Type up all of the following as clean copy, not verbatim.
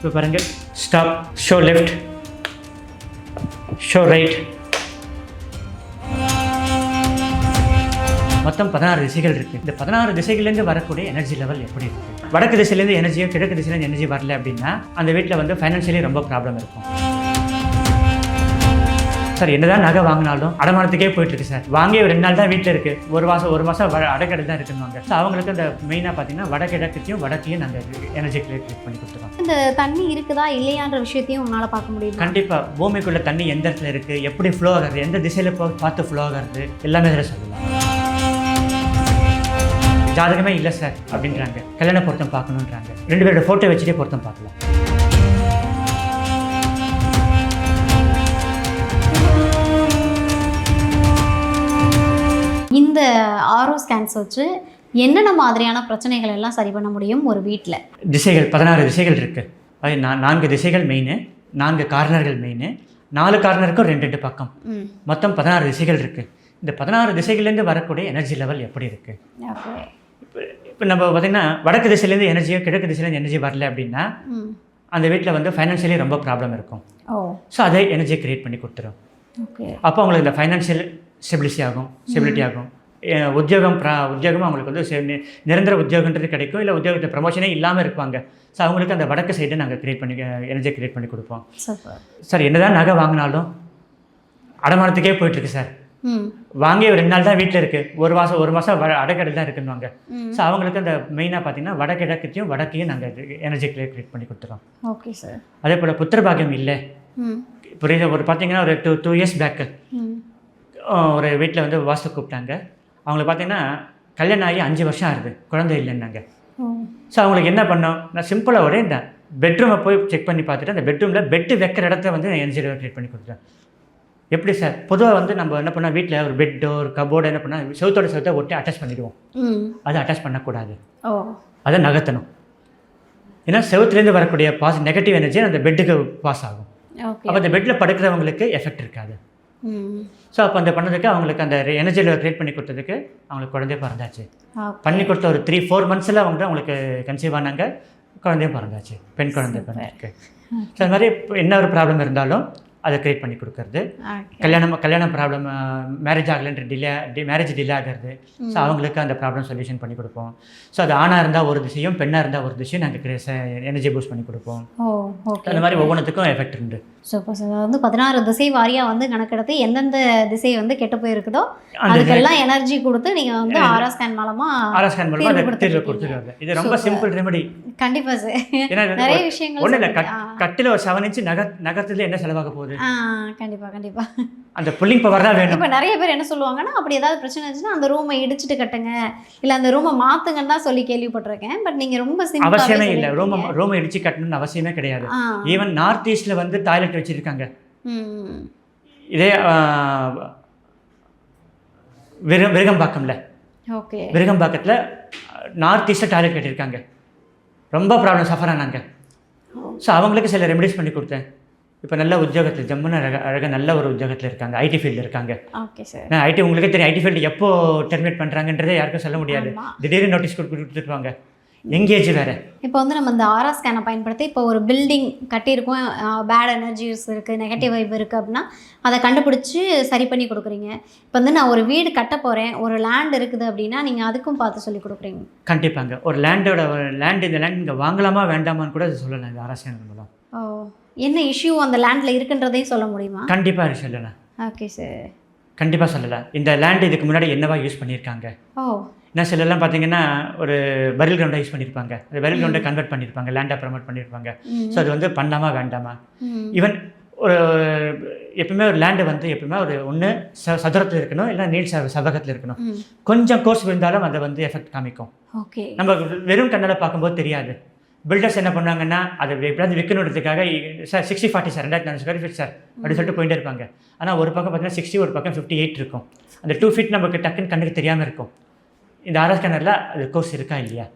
இப்போ பாருங்கள், stop, show left, show right. மொத்தம் 16 திசைகள் இருக்குது. இந்த 16 திசைகள்லேருந்து வரக்கூடிய எனர்ஜி லெவல் எப்படி இருக்குது? வடக்கு திசையிலேருந்து எனர்ஜியோ கிழக்கு திசையிலேருந்து எனர்ஜி வரல அப்படின்னா அந்த வீட்டில் வந்து ஃபைனான்ஷியலி ரொம்ப ப்ராப்ளம் இருக்கும். சார் என்னதான் நகை வாங்கினாலும் அடமானத்துக்கே போயிட்டுருக்கு சார். வாங்கி 2 நாள் தான் வீட்டில் இருக்குது, ஒரு மாதம் அடக்கடை தான் இருக்குன்னு. ஸோ அவங்களுக்கு அந்த மெயினாக பார்த்தீங்கன்னா வடகிழக்கையும் வடக்கையும் நாங்கள் எனர்ஜி கிரியேட் பண்ணி கொடுத்துருவோம். இந்த தண்ணி இருக்குதா இல்லையான்ற விஷயத்தையும் உன்னால் பார்க்க முடியும். கண்டிப்பாக பூமிக்குள்ளே தண்ணி எந்த இடத்துல இருக்குது, எப்படி ஃப்ளோ ஆகிறது, எந்த திசையில் பார்த்து ஃப்ளோ ஆகிறது எல்லாமே இதில் சொல்லலாம். ஜாதகமே இல்லை சார் அப்படின்றாங்க, கல்யாண பொருத்தம் பார்க்கணுன்றாங்க, 2 பேரோட ஃபோட்டோ வச்சுட்டே பொருத்தம் பார்க்கலாம். இந்த ஆரோ ஸ்கேன்ஸ் வச்சு என்னென்ன மாதிரியான பிரச்சனைகள் எல்லாம் சரி பண்ண முடியும் ஒரு வீட்டில்? திசைகள் 16 திசைகள் இருக்குது. அது 4 திசைகள் மெயின், 4 கார்னர்கள் மெயின், 4 கார்னருக்கும் 2 பக்கம், மொத்தம் 16 திசைகள் இருக்குது. இந்த 16 திசைகள்லேருந்து வரக்கூடிய எனர்ஜி லெவல் எப்படி இருக்குது? இப்போ நம்ம பார்த்திங்கன்னா வடக்கு திசையிலேருந்து எனர்ஜியோ கிழக்கு திசையிலேருந்து எனர்ஜி வரல அப்படின்னா அந்த வீட்டில் வந்து ஃபைனான்ஷியலி ரொம்ப ப்ராப்ளம் இருக்கும். ஸோ அதை எனர்ஜியை க்ரியேட் பண்ணி கொடுத்துரும். அப்போ அவங்களுக்கு இந்த ஃபைனான்ஷியல் ஸ்டெபிலிட்டி ஆகும். உத்தியோகம் அவங்களுக்கு வந்து நிரந்தர உத்தியோகன்றது கிடைக்கும், இல்லை உத்தியோகத்தை ப்ரமோஷனே இல்லாமல் இருப்பாங்க. ஸோ அவங்களுக்கு அந்த வடக்கு சைடை நாங்கள் எனர்ஜியை க்ரியேட் பண்ணி கொடுப்போம். சார் என்னதான் நகை வாங்கினாலும் அடமானத்துக்கே போயிட்டுருக்கு சார். வாங்கி 2 நாள் தான் வீட்டில் இருக்குது, ஒரு மாதம் அடக்கடை தான் இருக்குன்னுவாங்க. ஸோ அவங்களுக்கு அந்த மெயினாக பார்த்தீங்கன்னா வடகிழக்கையும் வடக்கையும் நாங்கள் எனர்ஜி கிரியேட் பண்ணி கொடுத்துறோம். Okay sir. அதே போல் புத்திர பாக்கியம் இல்லை. இப்போ ஒரு பார்த்தீங்கன்னா ஒரு 2 இயர்ஸ் பேக்கு ஒரு வீட்டில் வந்து வாஸ்து கூப்பிட்டாங்க. அவங்களுக்கு பார்த்தீங்கன்னா கல்யாணம் ஆகி 5 வருஷம் ஆகுது, குழந்தை இல்லைன்னாங்க. ஸோ அவங்களுக்கு என்ன பண்ணோம், நான் சிம்பிளாக ஒரே இந்த பெட்ரூமை போய் செக் பண்ணி பார்த்துட்டு அந்த பெட்ரூமில் பெட்டு வைக்கிற இடத்த வந்து எனர்ஜி கிரியேட் பண்ணி கொடுத்துட்டேன். எப்படி சார், பொதுவாக வந்து நம்ம என்ன பண்ணால் வீட்டில் ஒரு பெட்டோ ஒரு கபோர்டு என்ன பண்ணால் செவத்தை ஒட்டி அட்டாச் பண்ணிடுவோம். அதை அட்டாச் பண்ணக்கூடாது, அதை நகர்த்தணும். ஏன்னா செவத்துலேருந்து வரக்கூடிய நெகட்டிவ் எனர்ஜி அந்த பெட்டுக்கு பாஸ் ஆகும். அப்போ அந்த பெட்டில் படுக்கிறவங்களுக்கு எஃபெக்ட் இருக்காது. ஸோ அப்போ அந்த பண்ணதுக்கு அவங்களுக்கு அந்த எனர்ஜியில் க்ரியேட் பண்ணி கொடுத்ததுக்கு அவங்களுக்கு குழந்தைய பிறந்தாச்சு. பண்ணி கொடுத்த ஒரு 3-4 மந்த்ஸில் அவங்களுக்கு கன்சீவ் ஆனாங்க, குழந்தையும் பிறந்தாச்சு, பெண் குழந்தை பிறந்திருக்கு. ஸோ அது மாதிரி என்ன ஒரு ப்ராப்ளம் இருந்தாலும் அதை க்ரியேட் பண்ணி கொடுக்கறது. கல்யாணம் ப்ராப்ளம், மேரேஜ் ஆகலைன்ற மேரேஜ் டிலே ஆகிறது. ஸோ அவங்களுக்கு அந்த ப்ராப்ளம் சொல்யூஷன் பண்ணி கொடுப்போம். ஸோ அது ஆணாக இருந்தால் ஒரு திசையும் பெண்ணாக இருந்தால் ஒரு திசையும் நாங்கள் எனர்ஜி பூஸ்ட் பண்ணி கொடுப்போம். அந்த மாதிரி ஒவ்வொன்றுத்துக்கும் எஃபெக்ட் உண்டு. Super sir. வந்து 16 திசை வாரியாக வந்து கணக்கெடுத்து எந்தெந்த திசை வந்து கெட்டு போயிருக்குதோ அதுக்கெல்லாம் எனர்ஜி கொடுத்து நீங்கள் வந்து ஆரோ ஸ்கேன் மூலமாக தீர்வு கொடுத்துருவாங்க. இது ரொம்ப சிம்பிள் ரெமெடி. கண்டிப்பாக சார். நிறைய விஷயங்கள் ஒன்றும் இல்லை, கட்டில் ஒரு 7 இன்ச்சு நகர்த்துல என்ன செலவாக போகுது? கண்டிப்பாக அந்த புல்லிங் பவர் தான் வேணும். இப்போ நிறைய பேர் என்ன சொல்லுவாங்கன்னா, அப்படி ஏதாவது பிரச்சனை இருந்துச்சுன்னா அந்த ரூமை இடிச்சிட்டு கட்டுங்க, இல்லை அந்த ரூமை மாற்றுங்கன்னு தான் சொல்லி கேள்விப்பட்டிருக்கேன். பட் நீங்கள் ரொம்ப அவசியமே இல்லை, ரூமை இடிச்சு கட்டணும்னு அவசியமே கிடையாது. ஈவன் நார்த் ஈஸ்டில் வந்து டாய்லெட் வச்சுருக்காங்க. இதே விருகம்பாக்கம்ல, விருகம்பாக்கத்தில் நார்த் ஈஸ்டில் டாய்லெட் கட்டியிருக்காங்க, ரொம்ப ப்ராப்ளம் சஃபர் ஆனாங்க. ஸோ அவங்களுக்கு சில ரெமெடிஸ் பண்ணி கொடுத்தேன். இப்போ நல்ல உத்தியோகத்தில் ஜம்முன்னு அழகாக நல்ல ஒரு உத்தியோகத்தில் இருக்காங்க, ஐடி ஃபீல்டில் இருக்காங்க. ஐடி உங்களுக்கே தெரியும், ஐடி ஃபீல்டு எப்போ டெர்மினேட் பண்ணுறாங்கன்றதே யாருக்கும் சொல்ல முடியாது. திடீர்னு நோட்டீஸ் கொடுத்துருவாங்க, எங்கேஜ் வேறு. இப்போ வந்து நம்ம இந்த ஆரா ஸ்கேனை பயன்படுத்தி இப்போ ஒரு பில்டிங் கட்டியிருக்கோம், பேட் எனர்ஜிஸ் இருக்குது, நெகட்டிவ் வைப் இருக்குது அப்படின்னா அதை கண்டுபிடிச்சி சரி பண்ணி கொடுக்குறீங்க. இப்போ வந்து நான் ஒரு வீடு கட்ட போகிறேன், ஒரு லேண்ட் இருக்குது அப்படின்னா நீங்கள் அதுக்கும் பார்த்து சொல்லி கொடுக்குறீங்க? கண்டிப்பாங்க. ஒரு இந்த லேண்ட் இங்கே வாங்கலாமா வேண்டாமான்னு கூட அது சொல்லலாம் இந்த ஆரா ஸ்கேன் மூலம். என்ன இஷ்யூ அந்த லேண்டில் இருக்குன்றதையும் சொல்ல முடியுமா? கண்டிப்பாக சொல்லலாம். ஓகே சார், கண்டிப்பாக சொல்லலாம். இந்த லேண்ட் இதுக்கு முன்னாடி என்னவா யூஸ் பண்ணியிருக்காங்க. ஏன்னா சிலர்லாம் பார்த்தீங்கன்னா ஒரு பரில் கிரவுண்டை யூஸ் பண்ணியிருப்பாங்க, அந்த பரில் கிரவுண்டை கன்வெர்ட் பண்ணியிருப்பாங்க, லேண்டாக ப்ரமோட் பண்ணியிருப்பாங்க. ஸோ அது வந்து பண்ணலாமா வேண்டாமா. ஈவன் ஒரு எப்பவுமே ஒரு லேண்டு வந்து எப்பவுமே ஒரு ஒன்று சதுரத்தில் இருக்கணும், இல்லை நீள் செவ்வகத்தில் இருக்கணும். கொஞ்சம் கோர்ஸ் இருந்தாலும் அதை வந்து எஃபெக்ட் காமிக்கும். நம்ம வெறும் கண்ணால் பார்க்கும்போது தெரியாது. பில்டர்ஸ் என்ன பண்ணாங்கன்னா அதை எப்படியாவது விற்கணுன்றதுக்காக sir 60-40 sir 2400 square feet sir அப்படின்னு சொல்லிட்டு போயிட்டே இருப்பாங்க. ஆனால் ஒரு பக்கம் பார்த்தீங்கன்னா 60, ஒரு பக்கம் 58 இருக்கும். அந்த 2 ஃபீட் நமக்கு டக்குன்னு கண்ணுக்கு தெரியாமல் இருக்கும். இந்த ஆர்எஸ் ஸ்கேனரில் அது கோர்ஸ் இருக்கா இல்லையா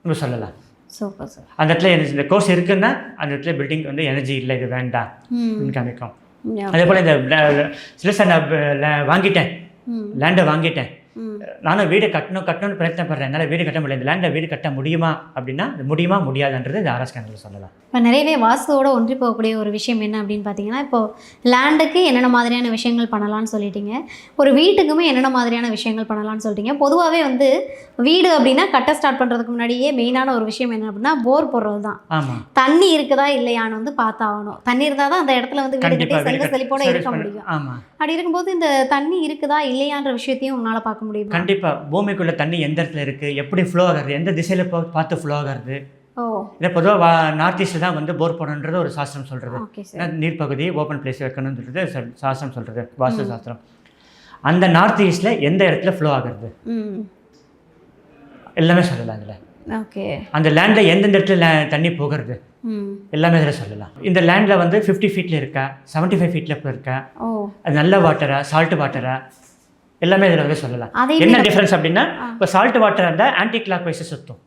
நம்ம சொல்லலாம். Super sir. அந்த இடத்துல இந்த கோர்ஸ் இருக்குன்னா அந்த இடத்துல பில்டிங் வந்து எனர்ஜி இல்லை, இது வேண்டாம் அப்படின்னு காமிக்கும். அதே போல் இந்த சில சார் நான் வாங்கிட்டேன், லேண்டை வாங்கிட்டேன், நானும் வீடு கட்டணும்னு பிரயத்னப்படுறேன். என்னால் வீடு கட்ட முடியல. இந்த லேண்டில் வீடு கட்ட முடியுமா அப்படின்னா அது முடியுமா முடியாதுன்றது இந்த ஆர்ஆர் ஸ்கேனரில் சொல்லலாம். இப்போ நிறையவே வாஸ்துவோட ஒன்றி போகக்கூடிய ஒரு விஷயம் என்ன அப்படின்னு பார்த்தீங்கன்னா, இப்போது லேண்டுக்கு என்னென்ன மாதிரியான விஷயங்கள் பண்ணலாம்னு சொல்லிட்டீங்க, ஒரு வீட்டுக்குமே என்னென்ன மாதிரியான விஷயங்கள் பண்ணலாம்னு சொல்லிட்டீங்க. பொதுவாகவே வந்து வீடு அப்படின்னா கட்ட ஸ்டார்ட் பண்ணுறதுக்கு முன்னாடியே மெயினான ஒரு விஷயம் என்ன அப்படின்னா போர் போடுறது தான். ஆமாம், தண்ணி இருக்குதா இல்லையான்னு வந்து பார்த்தாகணும். தண்ணி இருந்தால் தான் அந்த இடத்துல வந்து வீடு கட்டி செல்வ செழிப்போட இருக்க முடியும். ஆமாம், அப்படி இருக்கும்போது இந்த தண்ணி இருக்குதா இல்லையான்ற விஷயத்தையும் உன்னால் பார்க்க முடியும். கண்டிப்பாக பூமிக்குள்ளே தண்ணி எந்த இடத்துல இருக்குது, எப்படி ஃப்ளோ ஆகிறது, எந்த திசையில் பார்த்து ஃப்ளோ ஆகிறது. இதை பொதுவாக நார்த் ஈஸ்ட்டில் தான் வந்து போர் போடணுன்றது ஒரு சாஸ்திரம் சொல்கிறது. ஏன்னா நீர்ப்பகுதி ஓப்பன் பிளேஸ் வைக்கணுன்றது சாஸ்திரம் சொல்கிறது, வாஸ்து சாஸ்திரம். அந்த நார்த் ஈஸ்ட்டில் எந்த இடத்துல ஃப்ளோ ஆகிறது எல்லாமே சொல்லலாம் இதில். ஓகே, அந்த லேண்டில் எந்தெந்த இடத்துல தண்ணி போகிறது எல்லாமே இதில் சொல்லலாம். இந்த லேண்டில் வந்து 50 ஃபீட்டில் இருக்கா, 75 ஃபீட்டில் இருக்கா, அது நல்ல வாட்டரா, சால்ட் வாட்டரா, எல்லாமே இதில் வந்து சொல்லலாம். என்ன டிஃப்ரென்ஸ் அப்படின்னா, இப்போ சால்ட் வாட்டராக இருந்தால் ஆன்டி கிளாக் வைஸை சுற்றும்.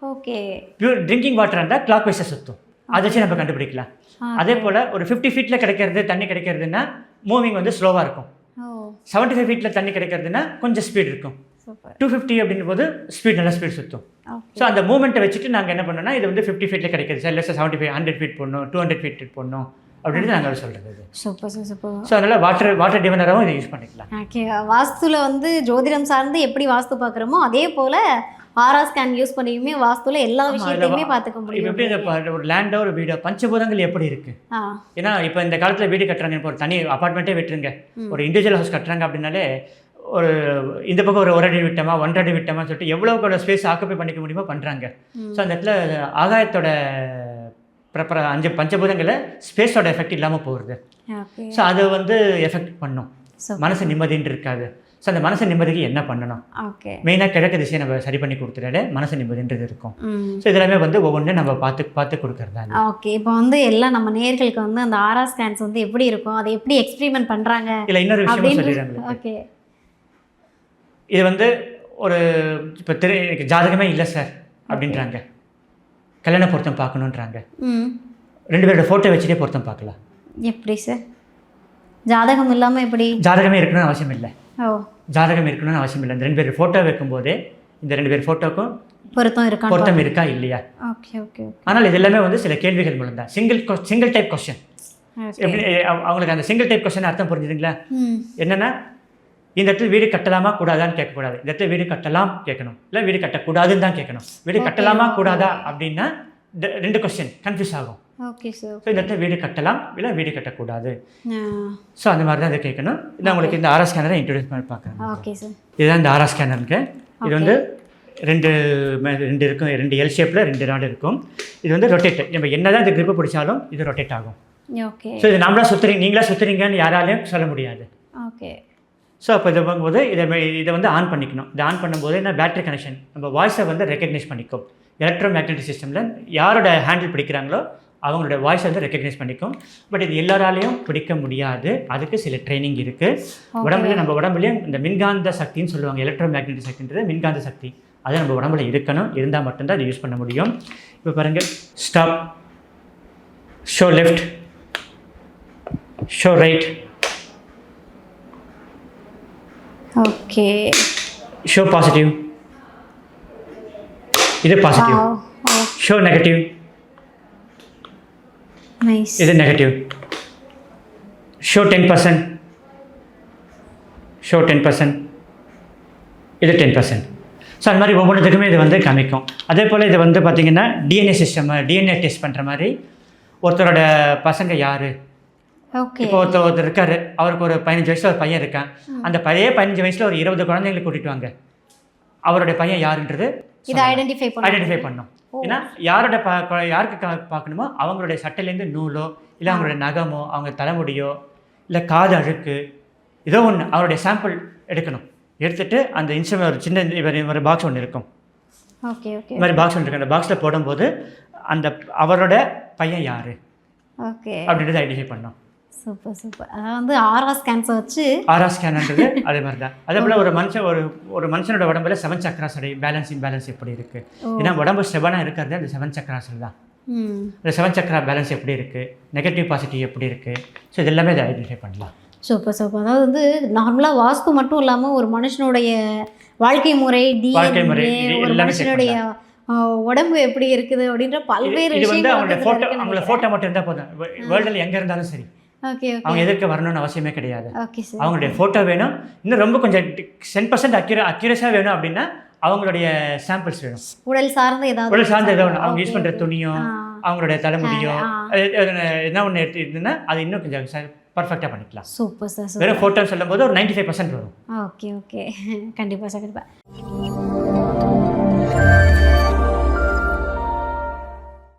ஓகே, பியூர் ட்ரிங்கிங் வாட்டராக இருந்தால் கிளாக் வைஸை சுற்றும். அதை வச்சு நம்ம கண்டுபிடிக்கலாம். அதே போல் ஒரு 50 ஃபீட்டில் கிடைக்கிறது தண்ணி கிடைக்கிறதுனா மூவிங் வந்து ஸ்லோவாக இருக்கும். 75 ஃபீட்டில் தண்ணி கிடைக்கிறதுனா கொஞ்சம் ஸ்பீட் இருக்கும். 250 அப்படின்ற போது நல்ல ஸ்பீட் சுற்றும். ஸோ அந்த மூமெண்ட்டை வச்சுட்டு நாங்கள் என்ன பண்ணோம்னா, இது வந்து 50 ஃபீட்டில் கிடைக்கிறது சார், இல்லை 75 100 ஃபீட் போடணும், 200 ஃபீட் போடணும் அப்படின்னு நாங்கள் சொல்கிறது. Super sir, super. ஸோ அதனால் வாட்டர் டிவைனராகவும் இதை யூஸ் பண்ணிக்கலாம். ஓகே, வாஸ்துவில் வந்து ஜோதிடம் சார்ந்து எப்படி வாஸ்து பார்க்குறோமோ அதே போல் ஆர்ஆர் ஸ்கேன் யூஸ் பண்ணியுமே வாஸ்துவில் எல்லா விஷயத்தையுமே பார்த்துக்க முடியும். எப்படி இந்த ஒரு லேண்டோ ஒரு வீடோ பஞ்சபூதங்கள் எப்படி இருக்குது. ஏன்னா இப்போ இந்த காலத்தில் வீடு கட்டுறாங்க, இப்போ ஒரு தனி அப்பார்ட்மெண்ட்டே விட்டுருங்க, ஒரு இண்டிவிஜுவல் ஹவுஸ் கட்டுறாங்க அப்படின்னாலே ஒரு இந்த பக்கம் ஒரு அடி விட்டமா 1.5 அடி விட்டமான்னு சொல்லிட்டு எவ்வளோ ஸ்பேஸ் ஆக்குப்பை பண்ணிக்க முடியுமோ பண்ணுறாங்க. ஸோ அந்த இடத்துல ஆகாயத்தோட ப்ராப்பராக 5 பஞ்சபூதங்களில் ஸ்பேஸோட எஃபெக்ட் இல்லாமல் போகுது. ஸோ அதை வந்து எஃபெக்ட் பண்ணும், மனசு நிம்மதின்னு இருக்காது. ஸோ அந்த மனசு நிம்மதிக்கு என்ன பண்ணணும், மெயினாக கிழக்கு திசையை நம்ம சரி பண்ணி கொடுத்துட்டாலே மனசு நிம்மதின்றது இருக்கும். ஸோ இதெல்லாமே வந்து ஒவ்வொன்றும் நம்ம பார்த்து கொடுக்குறது. ஓகே, இப்போ வந்து எல்லாம் நம்ம நேயர்களுக்கு வந்து அந்த ஆர்ஆர் ஸ்கேன்ஸ் வந்து எப்படி இருக்கும், அதை எப்படி எக்ஸ்பெரிமெண்ட் பண்ணுறாங்க இல்லை இன்னொரு விஷயம் சொல்லிடுறாங்க. ஓகே, இது வந்து ஒரு இப்போ ஜாதகமே இல்லை சார் அப்படின்றாங்க, கல்யாண பொருத்தம் பார்க்கணுன்றாங்க. 2 பேரோட ஃபோட்டோ வச்சுட்டே பொருத்தம் பார்க்கலாம். எப்படி சார் ஜாதகம் இல்லாமல் எப்படி? ஜாதகமே இருக்கணும்னு அவசியம் இல்லை. ஜாதகம் இருக்கணும்னு அவசியம் இல்லை. இந்த 2 பேர் ஃபோட்டோ வைக்கும்போதே இந்த 2 பேர் ஃபோட்டோக்கும் பொருத்தம் இருக்கா இல்லையா. Okay okay. ஆனால் இது எல்லாமே வந்து சில கேள்விகள் மூலம் தான். Single type question. எப்படி அவங்களுக்கு அந்த சிங்கிள் டைப் கொஸ்டின் அர்த்தம் புரிஞ்சுதுங்களா? என்னென்னா, இந்த இடத்துல வீடு கட்டலாமா கூடாதான்னு கேட்கக்கூடாது, இந்த இடத்துல வீடு கட்டலாம் கேட்கணும், இல்லை வீடு கட்டக்கூடாதுன்னு தான் கேட்கணும். வீடு கட்டலாமா கூடாதா அப்படின்னா 2 கொஸ்டின் கன்ஃபியூஸ் ஆகும். Okay sir. ஸோ இந்த இடத்துல வீடு கட்டலாம் இல்லை வீடு கட்டக்கூடாது. ஸோ அந்த மாதிரி தான் இதை கேட்கணும். நான் உங்களுக்கு இந்த ஆர்ஆர் ஸ்கேனரை இன்ட்ரடியூஸ் பண்ணி பார்க்குறேன். Okay sir. இதுதான் இந்த ஆர்ஆர் ஸ்கேனருக்கு. இது வந்து 2 இருக்கும், 2 எல் ஷேப்பில் 2 ராடு இருக்கும். இது வந்து ரொட்டேட், நம்ம என்ன தான் இந்த கிரிப்பை பிடிச்சாலும் இது ரொட்டேட் ஆகும். ஓகே. ஸோ இது நீங்களா சுற்றுறீங்கன்னு யாராலையும் சொல்ல முடியாது. ஓகே. ஸோ அப்போ இது பண்ணும்போது இதை வந்து ஆன் பண்ணிக்கணும். இதை ஆன் பண்ணும்போது என்ன, பேட்டரி கனெக்ஷன் நம்ம வாய்ஸை வந்து ரெக்கக்னைஸ் பண்ணிக்கும். எலக்ட்ரோ மேக்னெட்டிக் சிஸ்டமில் யாரோட ஹேண்டில் பிடிக்கிறாங்களோ அவங்களோட வாய்ஸை வந்து ரெக்கக்னைஸ் பண்ணிக்கும். பட் இது எல்லாராலையும் பிடிக்க முடியாது, அதுக்கு சில ட்ரைனிங் இருக்குது. நம்ம உடம்புலையும் இந்த மின்காந்த சக்தின்னு சொல்லுவாங்க, எலக்ட்ரோ மேக்னெட்டிக் சக்தின்றது மின்காந்த சக்தி, அது நம்ம உடம்புல இருக்கணும், இருந்தால் மட்டும்தான் அதை யூஸ் பண்ண முடியும். இப்போ பாருங்கள், stop, show left, show right, okay, show positive, இது பாசிட்டிவ், ஷோ நெகட்டிவ், நைஸ், இது நெகட்டிவ், ஷோ 10%, ஷோ 10%, இது 10%. ஸோ அந்த மாதிரி ஒவ்வொன்றுத்துக்குமே இது வந்து காமிக்கும். அதே போல் இது வந்து பார்த்திங்கன்னா டிஎன்ஏ சிஸ்டம், டிஎன்ஏ டெஸ்ட் பண்ணுற மாதிரி ஒருத்தரோட பசங்க யார். இப்போ ஒருத்தர் இருக்கார், அவருக்கு ஒரு 15 வயசில் ஒரு பையன் இருக்கான். அந்த 15 வயசில் ஒரு 20 குழந்தைங்களை கூட்டிகிட்டு வாங்க, அவருடைய பையன் யாருன்றது ஐடென்டிஃபை பண்ணணும். ஏன்னா யாருக்கு பார்க்கணுமோ அவங்களுடைய சட்டையிலேருந்து நூலோ, இல்லை அவங்களுடைய நகமோ, அவங்க தலைமுடியோ, இல்லை காது அழுக்கு, ஏதோ ஒன்று அவருடைய சாம்பிள் எடுக்கணும். எடுத்துகிட்டு அந்த இன்ஸ்ட்ருமெண்ட் ஒரு சின்ன ஒரு பாக்ஸ் ஒன்று இருக்கும். Okay okay. இந்த மாதிரி பாக்ஸ் ஒன்று இருக்குது. அந்த பாக்ஸில் போடும்போது அவரோட பையன் யார் அப்படின்றத ஐடென்டிஃபை பண்ணோம். Super super. அதாவது வந்து ஆர்ஆர் ஸ்கேன்ஸை வச்சு ஆர்ஆர் ஸ்கேன்ன்றது அதே மாதிரி தான். அதே போல் ஒரு மனுஷனோட உடம்புல 7 சக்கராஸோட பேலன்ஸ் எப்படி இருக்குது. ஏன்னா உடம்பு ஸ்டெபனாக இருக்கிறது அந்த 7 சக்கராஸில் தான். இந்த 7 சக்கரா பேலன்ஸ் எப்படி இருக்குது, நெகட்டிவ் பாசிட்டிவ் எப்படி இருக்குது. ஸோ இது எல்லாமே இதை ஐடென்டிஃபை பண்ணலாம். Super super. அதாவது வந்து நார்மலாக வாஸ்து மட்டும் இல்லாமல் ஒரு மனுஷனுடைய வாழ்க்கை முறை, வாழ்க்கை முறை, DNA, ஒரு எல்லாமே check மனுஷனுடைய உடம்பு எப்படி இருக்குது அப்படின்ற பல்வேறு இது வந்து விஷயங்கள் அவங்களோட வந்து ஃபோட்டோ இதுல அவங்களோட இருக்கு. ஃபோட்டோ மட்டும் இருந்தால் போதும். வேர்ல்டில் எங்கே இருந்தாலும் சரி, ஓகே ஓகே அவங்க எதிர்க்க வரணும்னு அவசியமே கிடையாது. Okay sir. அவங்களுடைய ஃபோட்டோ வேணும். இன்னும் ரொம்ப கொஞ்சம் 10% அக்யூரஸாக வேணும் அப்படின்னா அவங்களுடைய சாம்பிள்ஸ் வேணும். உடல் சார்ந்த ஏதாவது உடல் சார்ந்த ஏதோ ஒன்று, அவங்க Okay, யூஸ் பண்ணுற okay. துணியும் ஆ. அவங்களுடைய தலைமுடியும் ஆ. என்ன ஒன்று எடுத்துருந்துன்னா அது இன்னும் கொஞ்சம் பர்ஃபெக்டாக பண்ணிக்கலாம். Super sir, super. வெறும் ஃபோட்டோன்னு சொல்லும்போது ஒரு 95% வரும். ஓகே ஓகே கண்டிப்பாக சார், கண்டிப்பாக.